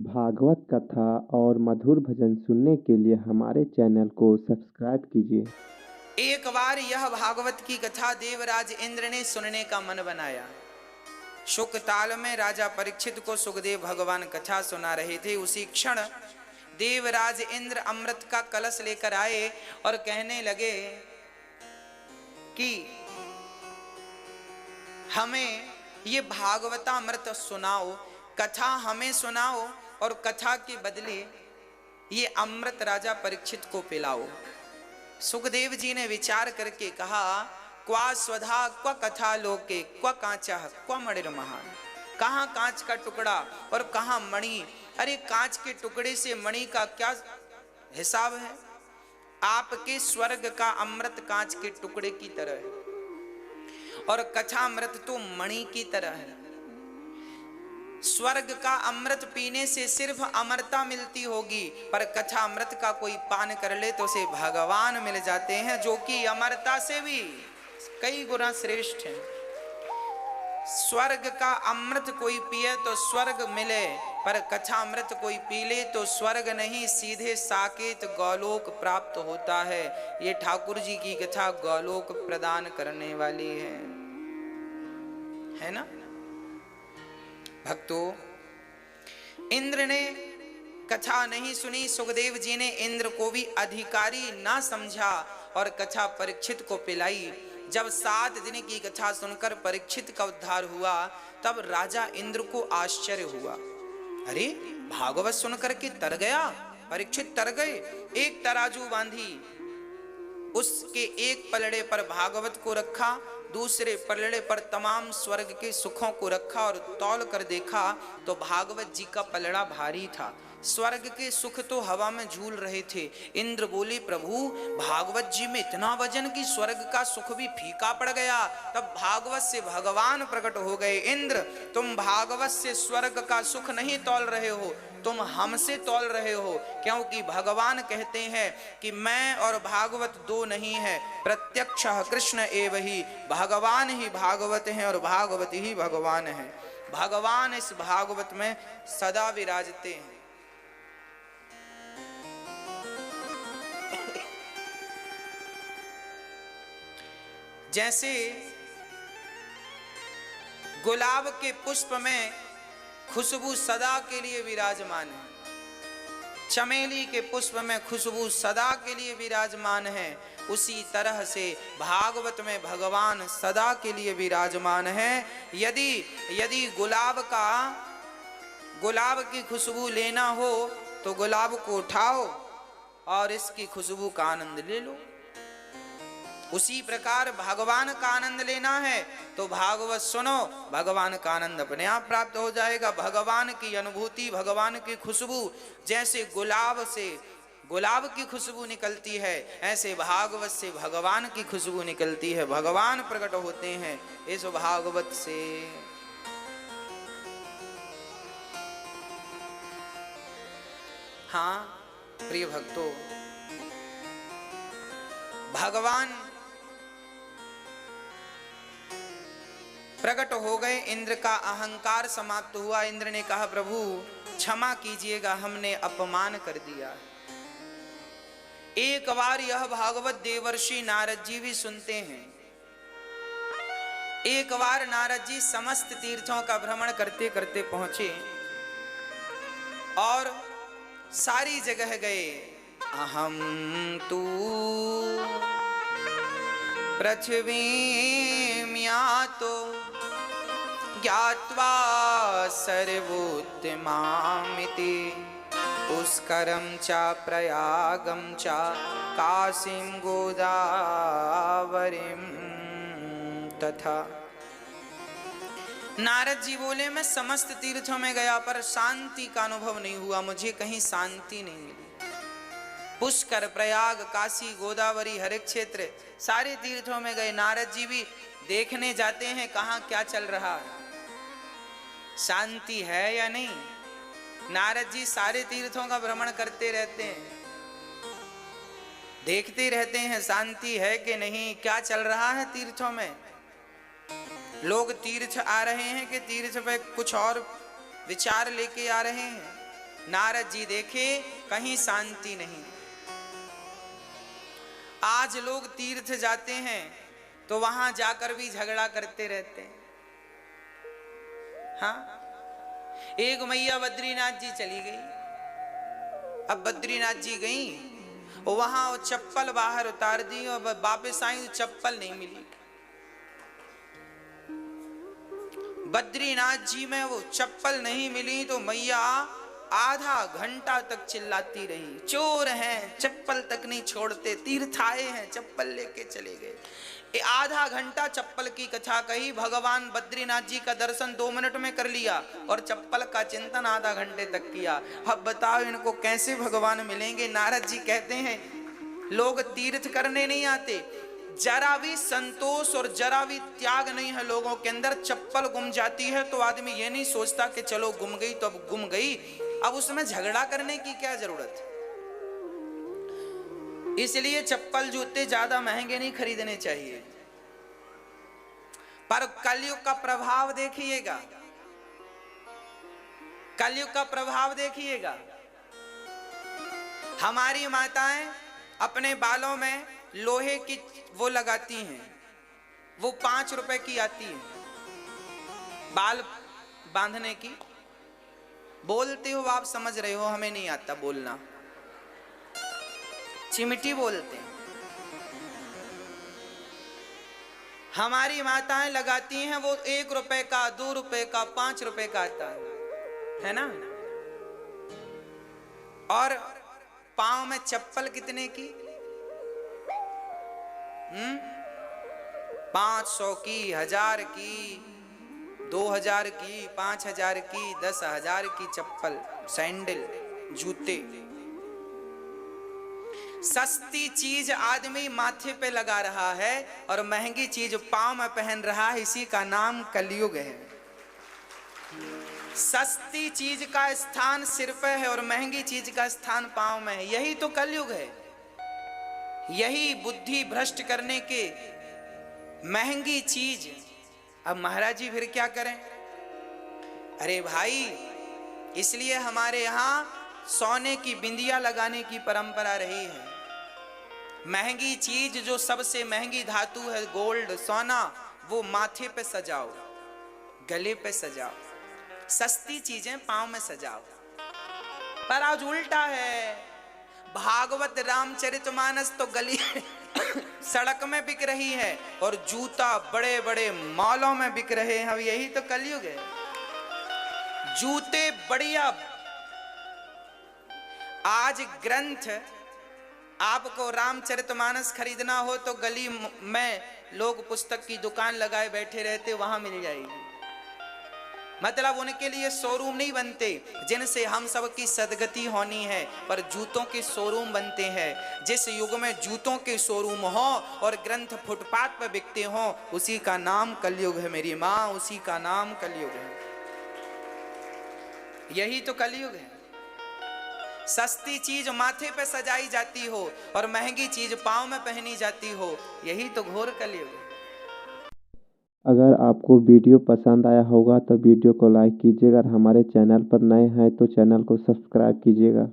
भागवत कथा और मधुर भजन सुनने के लिए हमारे चैनल को सब्सक्राइब कीजिए। एक बार यह भागवत की कथा देवराज इंद्र ने सुनने का मन बनाया। शुक ताल में राजा परीक्षित को सुखदेव भगवान कथा सुना रहे थे। उसी क्षण देवराज इंद्र अमृत का कलश लेकर आए और कहने लगे कि हमें ये भागवतामृत सुनाओ, कथा हमें सुनाओ और कथा के बदले ये अमृत राजा परीक्षित को पिलाओ। सुखदेव जी ने विचार करके कहा, क्वा स्वधा क्व कथा लोके क्व कांचा क्व मणिर महान। कहाँ कांच का टुकड़ा और कहाँ मणि। अरे कांच के टुकड़े से मणि का क्या हिसाब है। आपके स्वर्ग का अमृत कांच के टुकड़े की तरह है और कथामृत तो मणि की तरह है। स्वर्ग का अमृत पीने से सिर्फ अमरता मिलती होगी, पर कथा अमृत का कोई पान कर ले तो उसे भगवान मिल जाते हैं, जो कि अमरता से भी कई गुना श्रेष्ठ है। स्वर्ग का अमृत कोई पिए तो स्वर्ग मिले, पर कथा अमृत कोई पी ले तो स्वर्ग नहीं, सीधे साकेत गौलोक प्राप्त होता है। ये ठाकुर जी की कथा गौलोक प्रदान करने वाली है ना भक्तों। इंद्र ने कथा नहीं सुनी। सुखदेव जी ने इंद्र को भी अधिकारी ना समझा और कथा परीक्षित को पिलाई। जब 7 दिन की कथा सुनकर परीक्षित का उद्धार हुआ, तब राजा इंद्र को आश्चर्य हुआ। अरे भागवत सुनकर के तर गया परीक्षित, तर गए। एक तराजू बांधी, उसके एक पलड़े पर भागवत को रखा, दूसरे पलड़े पर तमाम स्वर्ग के सुखों को रखा और तौल कर देखा तो भागवत जी का पलड़ा भारी था। स्वर्ग के सुख तो हवा में झूल रहे थे। इंद्र बोले, प्रभु भागवत जी में इतना वजन कि स्वर्ग का सुख भी फीका पड़ गया। तब भागवत से भगवान प्रकट हो गए। इंद्र, तुम भागवत से स्वर्ग का सुख नहीं तौल रहे हो, तुम हमसे तौल रहे हो, क्योंकि भगवान कहते हैं कि मैं और भागवत दो नहीं है, प्रत्यक्ष कृष्ण एव ही, भगवान ही भागवत हैं और भागवत ही भगवान है। भगवान इस भागवत में सदा विराजते हैं। जैसे गुलाब के पुष्प में खुशबू सदा के लिए विराजमान है, चमेली के पुष्प में खुशबू सदा के लिए विराजमान है, उसी तरह से भागवत में भगवान सदा के लिए विराजमान है। यदि गुलाब की खुशबू लेना हो तो गुलाब को उठाओ और इसकी खुशबू का आनंद ले लो। उसी प्रकार भगवान का आनंद लेना है तो भागवत सुनो, भगवान का आनंद अपने आप प्राप्त हो जाएगा। भगवान की अनुभूति, भगवान की खुशबू, जैसे गुलाब की खुशबू निकलती है, ऐसे भागवत से भगवान की खुशबू निकलती है। भगवान प्रकट होते हैं इस भागवत से। हाँ प्रिय भक्तों, भगवान प्रकट हो गए। इंद्र का अहंकार समाप्त हुआ। इंद्र ने कहा, प्रभु क्षमा कीजिएगा, हमने अपमान कर दिया। एक बार यह भागवत देवर्षि नारद जी भी सुनते हैं। एक बार नारद जी समस्त तीर्थों का भ्रमण करते करते पहुंचे और सारी जगह गए। अहम तू पृथ्वीं यातो ज्ञात्वा सर्वोत्तमामिति, पुष्करं च प्रयागं च काशीं गोदावरीं तथा। नारद जी बोले, मैं समस्त तीर्थों में गया पर शांति का अनुभव नहीं हुआ, मुझे कहीं शांति नहीं मिली। पुष्कर, प्रयाग, काशी, गोदावरी, हर एक क्षेत्र, सारे तीर्थों में गए। नारद जी भी देखने जाते हैं कहाँ क्या चल रहा है, शांति है या नहीं। नारद जी सारे तीर्थों का भ्रमण करते रहते हैं, देखते रहते हैं शांति है कि नहीं, क्या चल रहा है तीर्थों में। लोग तीर्थ आ रहे हैं कि तीर्थ पे कुछ और विचार लेके आ रहे हैं। नारद जी देखे कहीं शांति नहीं। आज लोग तीर्थ जाते हैं तो वहां जाकर भी झगड़ा करते रहते हैं। हाँ, एक मैया बद्रीनाथ जी चली गई। अब बद्रीनाथ जी गई, वहां वो चप्पल बाहर उतार दी और वापस आई तो चप्पल नहीं मिली। बद्रीनाथ जी में वो चप्पल नहीं मिली तो मैया आधा घंटा तक चिल्लाती रही, चोर हैं, चप्पल तक नहीं छोड़ते, तीर्थ आए हैं, चप्पल लेके चले गए। आधा घंटा चप्पल की कथा कही, भगवान बद्रीनाथ जी का दर्शन 2 मिनट में कर लिया और चप्पल का चिंतन आधा घंटे तक किया। अब बताओ इनको कैसे भगवान मिलेंगे। नारद जी कहते हैं लोग तीर्थ करने नहीं आते, जरा भी संतोष और जरा भी त्याग नहीं है लोगों के अंदर। चप्पल गुम जाती है तो आदमी ये नहीं सोचता कि चलो गुम गई तो अब गुम गई, अब उसमें झगड़ा करने की क्या जरूरत। इसलिए चप्पल जूते ज्यादा महंगे नहीं खरीदने चाहिए। पर कलयुग का प्रभाव देखिएगा, कलयुग का प्रभाव देखिएगा। हमारी माताएं अपने बालों में लोहे की वो लगाती हैं, वो 5 रुपए की आती है बाल बांधने की। बोलते हो आप, समझ रहे हो, हमें नहीं आता बोलना, चिमटी बोलते हैं। हमारी माताएं लगाती हैं, वो 1 रुपए का, 2 रुपए का, 5 रुपए का आता है ना। और पांव में चप्पल कितने की? 500 की, 1000 की, 2000 की, 5000 की, 10,000 की चप्पल, सैंडल, जूते। सस्ती चीज आदमी माथे पे लगा रहा है और महंगी चीज पांव में पहन रहा है, इसी का नाम कलयुग है। सस्ती चीज का स्थान सिर पे है और महंगी चीज का स्थान पांव में है, यही तो कलयुग है। यही बुद्धि भ्रष्ट करने के महंगी चीज। अब महाराज जी फिर क्या करें? अरे भाई, इसलिए हमारे यहां सोने की बिंदिया लगाने की परंपरा रही है। महंगी चीज जो सबसे महंगी धातु है, गोल्ड, सोना, वो माथे पे सजाओ, गले पे सजाओ। सस्ती चीजें पांव में सजाओ। पर आज उल्टा है। भागवत रामचरितमानस तो गली सड़क में बिक रही है और जूता बड़े बड़े मॉलों में बिक रहे हैं। अब यही तो कलयुग है। जूते बढ़िया। आज ग्रंथ, आपको रामचरितमानस खरीदना हो तो गली में लोग पुस्तक की दुकान लगाए बैठे रहते, वहां मिल जाएगी। मतलब उनके लिए शोरूम नहीं बनते जिनसे हम सब की सदगति होनी है, पर जूतों के शोरूम बनते हैं। जिस युग में जूतों के शोरूम हो और ग्रंथ फुटपाथ पर बिकते हो, उसी का नाम कलयुग है मेरी माँ, उसी का नाम कलयुग है। यही तो कलयुग है। सस्ती चीज माथे पे सजाई जाती हो और महंगी चीज पांव में पहनी जाती हो, यही तो घोर कलयुग है। अगर आपको वीडियो पसंद आया होगा तो वीडियो को लाइक कीजिएगा। अगर हमारे चैनल पर नए हैं तो चैनल को सब्सक्राइब कीजिएगा।